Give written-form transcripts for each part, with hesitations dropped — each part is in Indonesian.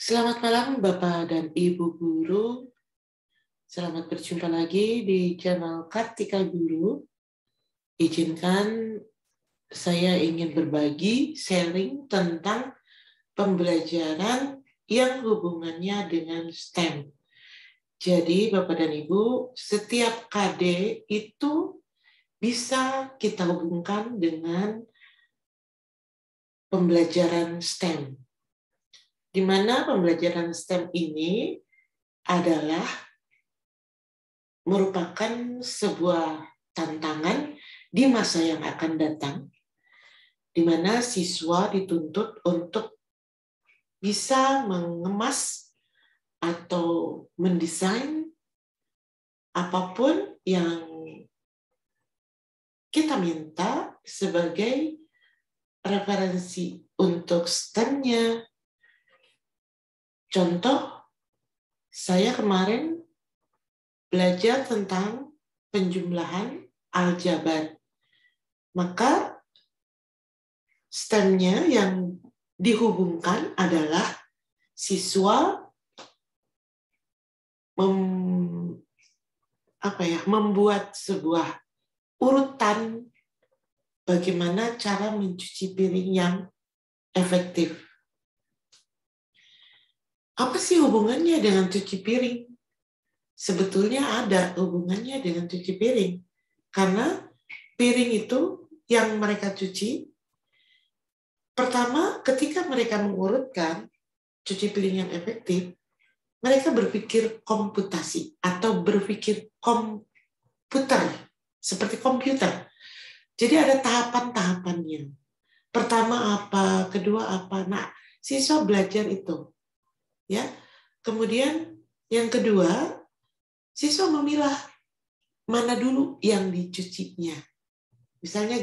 Selamat malam Bapak dan Ibu Guru. Selamat berjumpa lagi di channel Kartika Guru. Izinkan saya ingin berbagi, sharing tentang pembelajaran yang hubungannya dengan STEM. Jadi Bapak dan Ibu, setiap KD itu bisa kita hubungkan dengan pembelajaran STEM. Di mana pembelajaran STEM ini adalah merupakan sebuah tantangan di masa yang akan datang, di mana siswa dituntut untuk bisa mengemas atau mendesain apapun yang kita minta sebagai referensi untuk STEM-nya. Contoh, saya kemarin belajar tentang penjumlahan aljabar. Maka STEM-nya yang dihubungkan adalah siswa membuat sebuah urutan bagaimana cara mencuci piring yang efektif. Apa sih hubungannya dengan cuci piring? Sebetulnya ada hubungannya dengan cuci piring. Karena piring itu yang mereka cuci, pertama ketika mereka mengurutkan cuci piring yang efektif, mereka berpikir komputasi atau berpikir komputer, seperti komputer. Jadi ada tahapan-tahapannya. Pertama apa, kedua apa. Nah, siswa belajar itu. Ya. Kemudian yang kedua, siswa memilah mana dulu yang dicucinya. Misalnya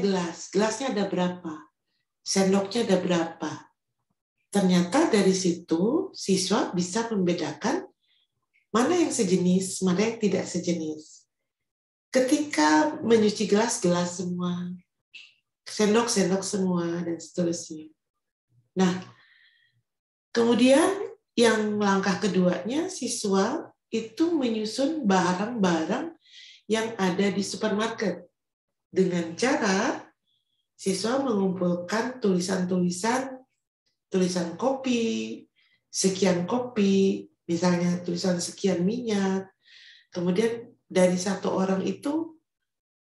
gelasnya ada berapa, sendoknya ada berapa. Ternyata dari situ siswa bisa membedakan mana yang sejenis, mana yang tidak sejenis. Ketika mencuci gelas semua, sendok semua, dan seterusnya. Nah, kemudian yang langkah keduanya, siswa itu menyusun barang-barang yang ada di supermarket. Dengan cara siswa mengumpulkan tulisan kopi, sekian kopi, misalnya tulisan sekian minyak. Kemudian dari satu orang itu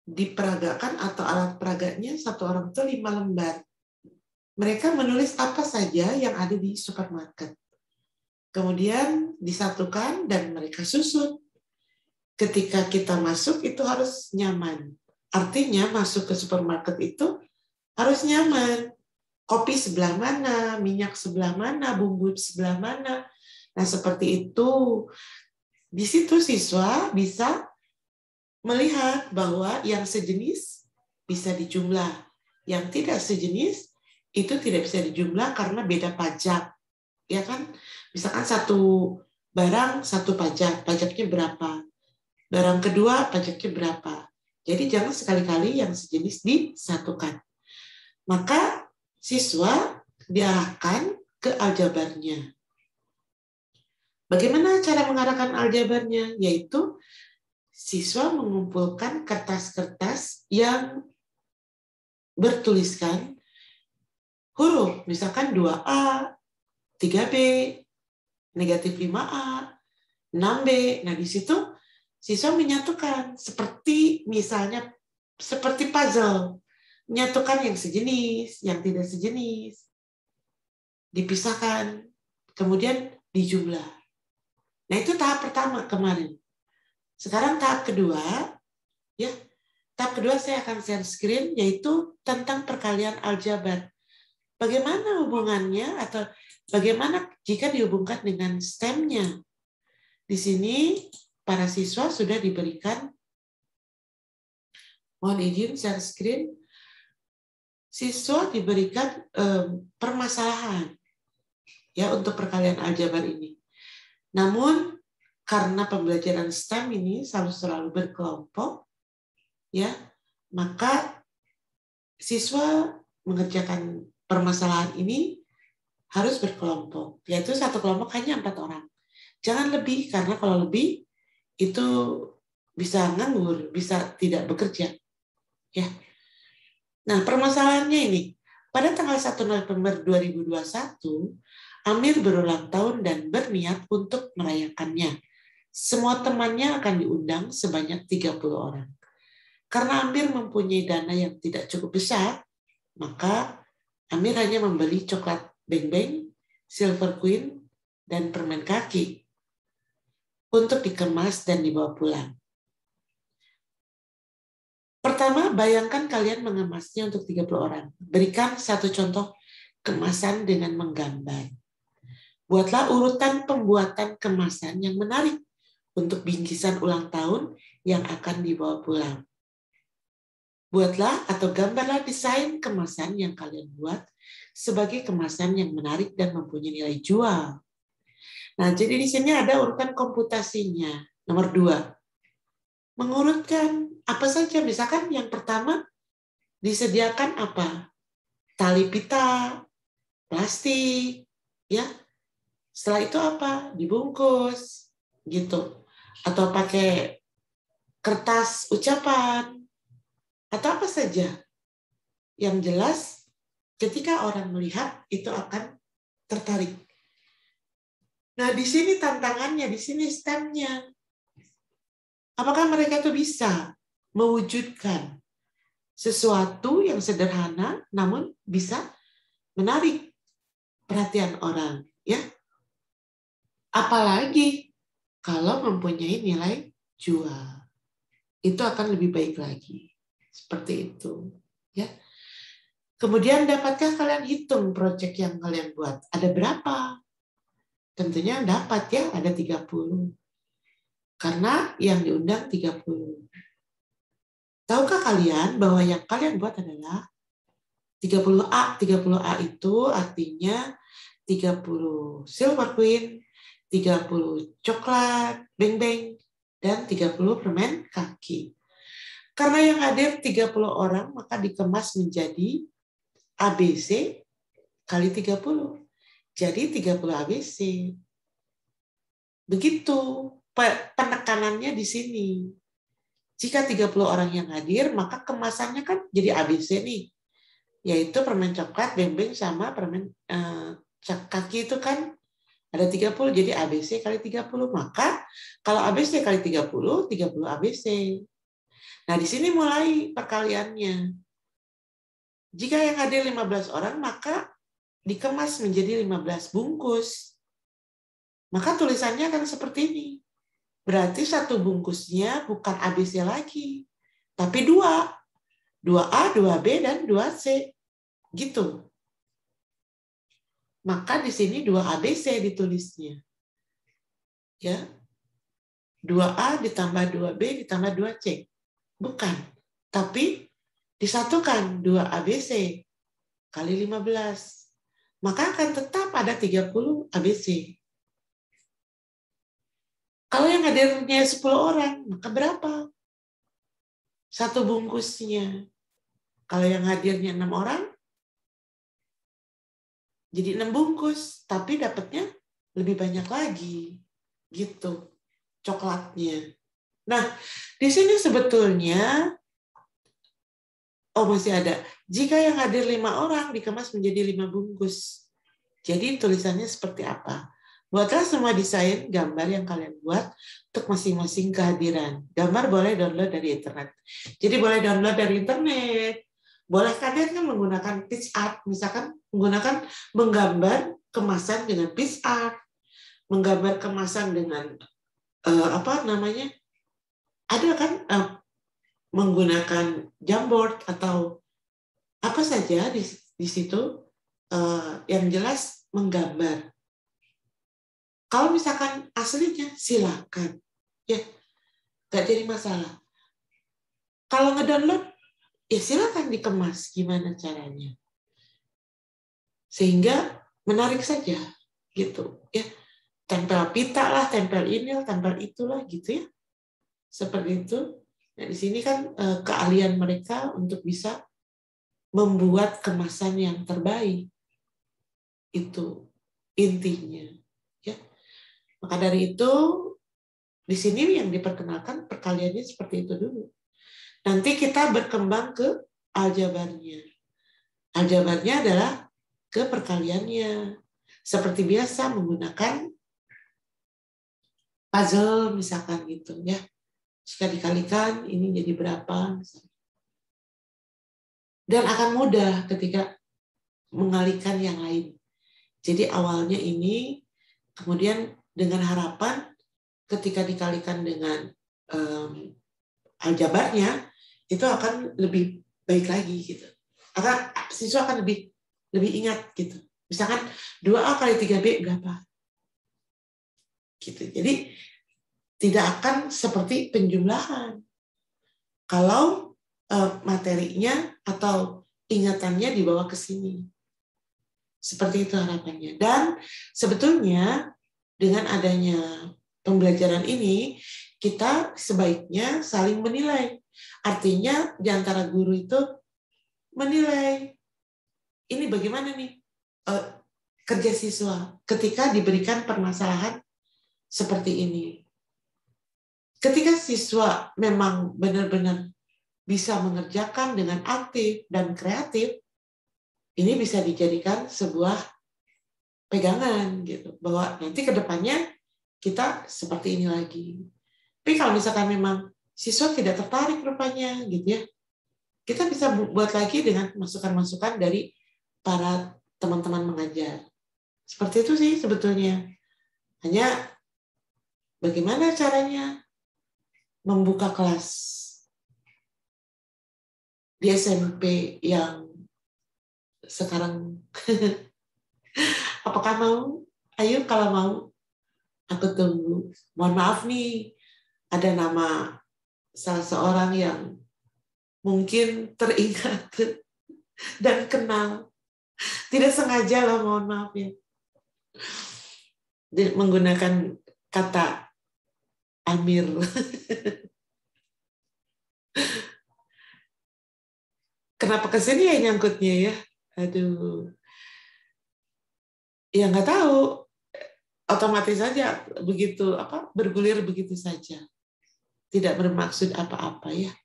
diperagakan atau alat peraganya satu orang itu 5 lembar. Mereka menulis apa saja yang ada di supermarket. Kemudian disatukan dan mereka susun. Ketika kita masuk itu harus nyaman. Artinya masuk ke supermarket itu harus nyaman. Kopi sebelah mana, minyak sebelah mana, bumbu sebelah mana. Nah, seperti itu. Di situ siswa bisa melihat bahwa yang sejenis bisa dijumlah. Yang tidak sejenis itu tidak bisa dijumlah karena beda pajak. Ya kan? Misalkan satu barang satu pajak, pajaknya berapa? Barang kedua pajaknya berapa? Jadi jangan sekali-kali yang sejenis disatukan. Maka siswa diarahkan ke aljabarnya. Bagaimana cara mengarahkan aljabarnya? Yaitu siswa mengumpulkan kertas-kertas yang bertuliskan huruf, misalkan 2A, 3B, negatif 5A, 6B. Nah, di situ siswa menyatukan seperti misalnya seperti puzzle. Menyatukan yang sejenis, yang tidak sejenis. Dipisahkan, kemudian dijumlah. Nah, itu tahap pertama kemarin. Sekarang tahap kedua, ya. Tahap kedua saya akan share screen, yaitu tentang perkalian aljabar. Bagaimana hubungannya atau bagaimana jika dihubungkan dengan STEM-nya? Di sini para siswa sudah diberikan, mohon izin share screen, siswa diberikan permasalahan ya untuk perkalian aljabar ini. Namun karena pembelajaran STEM ini selalu berkelompok, ya, maka siswa mengerjakan permasalahan ini harus berkelompok, yaitu satu kelompok hanya 4 orang. Jangan lebih, karena kalau lebih itu bisa nganggur, bisa tidak bekerja. Ya. Nah, permasalahannya ini, pada tanggal 1 November 2021, Amir berulang tahun dan berniat untuk merayakannya. Semua temannya akan diundang sebanyak 30 orang. Karena Amir mempunyai dana yang tidak cukup besar, maka Amir hanya membeli coklat Beng Beng, Silver Queen, dan permen kaki untuk dikemas dan dibawa pulang. Pertama, bayangkan kalian mengemasnya untuk 30 orang. Berikan satu contoh kemasan dengan menggambar. Buatlah urutan pembuatan kemasan yang menarik untuk bingkisan ulang tahun yang akan dibawa pulang. Buatlah atau gambarlah desain kemasan yang kalian buat sebagai kemasan yang menarik dan mempunyai nilai jual. Nah, jadi di sini ada urutan komputasinya. Nomor 2. Mengurutkan apa saja. Misalkan yang pertama disediakan apa? Tali pita, plastik, ya. Setelah itu apa? Dibungkus, gitu. Atau pakai kertas ucapan, atau apa saja. Yang jelas, ketika orang melihat, itu akan tertarik. Nah, di sini tantangannya, di sini STEM-nya. Apakah mereka tuh bisa mewujudkan sesuatu yang sederhana, namun bisa menarik perhatian orang, ya? Apalagi kalau mempunyai nilai jual, itu akan lebih baik lagi. Seperti itu, ya. Kemudian dapatkah kalian hitung proyek yang kalian buat? Ada berapa? Tentunya dapat ya, ada 30. Karena yang diundang 30. Tahukah kalian bahwa yang kalian buat adalah 30A? 30A itu artinya 30 Silver Queen, 30 coklat, Beng Beng, dan 30 permen kaki. Karena yang hadir 30 orang, maka dikemas menjadi ABC kali 30. Jadi 30 ABC. Begitu penekanannya di sini. Jika 30 orang yang hadir, maka kemasannya kan jadi ABC nih. Yaitu permen coklat, Beng Beng, sama permen kaki itu kan ada 30, jadi ABC kali 30. Maka kalau ABC kali 30, 30 ABC. Nah, di sini mulai perkaliannya. Jika yang hadir 15 orang, maka dikemas menjadi 15 bungkus. Maka tulisannya akan seperti ini. Berarti satu bungkusnya bukan ABC lagi, tapi 2. 2A, 2B, dan 2C. Gitu. Maka di sini 2ABC ditulisnya. Ya. 2A ditambah 2B ditambah 2C. Bukan. Tapi disatukan 2ABC kali 15. Maka akan tetap ada 30 ABC. Kalau yang hadirnya 10 orang, maka berapa? Satu bungkusnya. Kalau yang hadirnya 6 orang, jadi 6 bungkus, tapi dapatnya lebih banyak lagi, gitu, coklatnya. Nah, di sini sebetulnya, masih ada. Jika yang hadir 5 orang, dikemas menjadi 5 bungkus. Jadi tulisannya seperti apa? Buatlah semua desain gambar yang kalian buat untuk masing-masing kehadiran. Gambar boleh download dari internet. Jadi boleh download dari internet. Boleh kalian kan menggunakan PixArt, misalkan menggambar kemasan dengan PixArt, menggambar kemasan dengan ada kan menggunakan Jamboard atau apa saja di situ, yang jelas menggambar. Kalau misalkan aslinya silakan, ya nggak jadi masalah. Kalau ngedownload, ya silakan dikemas gimana caranya, sehingga menarik saja, gitu ya. Tempel pita lah, tempel inilah, tempel itulah, gitu ya. Seperti itu. Nah, di sini kan keahlian mereka untuk bisa membuat kemasan yang terbaik. Itu intinya. Ya. Maka dari itu di sini yang diperkenalkan perkaliannya seperti itu dulu. Nanti kita berkembang ke aljabarnya. Aljabarnya adalah ke perkaliannya. Seperti biasa menggunakan puzzle misalkan gitu ya. Jika dikalikan ini jadi berapa misalnya. Dan akan mudah ketika mengalihkan yang lain. Jadi awalnya ini, kemudian dengan harapan ketika dikalikan dengan aljabarnya itu akan lebih baik lagi gitu. Siswa akan lebih ingat gitu. Misalkan 2A kali 3B berapa? Gitu. Jadi tidak akan seperti penjumlahan. Kalau materinya atau ingatannya dibawa ke sini. Seperti itu harapannya. Dan sebetulnya dengan adanya pembelajaran ini, kita sebaiknya saling menilai. Artinya di antara guru itu menilai. Ini bagaimana nih kerja siswa ketika diberikan permasalahan seperti ini. Ketika siswa memang benar-benar bisa mengerjakan dengan aktif dan kreatif, ini bisa dijadikan sebuah pegangan gitu, bahwa nanti ke depannya kita seperti ini lagi. Tapi kalau misalkan memang siswa tidak tertarik rupanya gitu ya, kita bisa buat lagi dengan masukan-masukan dari para teman-teman mengajar. Seperti itu sih sebetulnya. Hanya bagaimana caranya membuka kelas di SMP yang sekarang. Apakah mau? Ayo kalau mau, aku tunggu. Mohon maaf nih, ada nama salah seorang yang mungkin teringat dan kenal. Tidak sengaja lah, mohon maaf ya. Menggunakan kata Amir. Kenapa kesini ya nyangkutnya ya? Aduh. Ya nggak tahu. Otomatis saja begitu bergulir begitu saja. Tidak bermaksud apa-apa ya.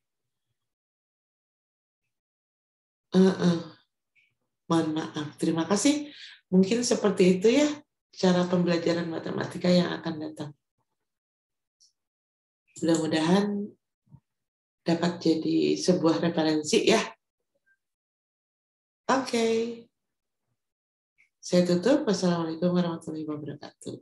Mohon maaf. Terima kasih. Mungkin seperti itu ya cara pembelajaran matematika yang akan datang. Mudah-mudahan dapat jadi sebuah referensi ya. Oke. Saya tutup. Wassalamualaikum warahmatullahi wabarakatuh.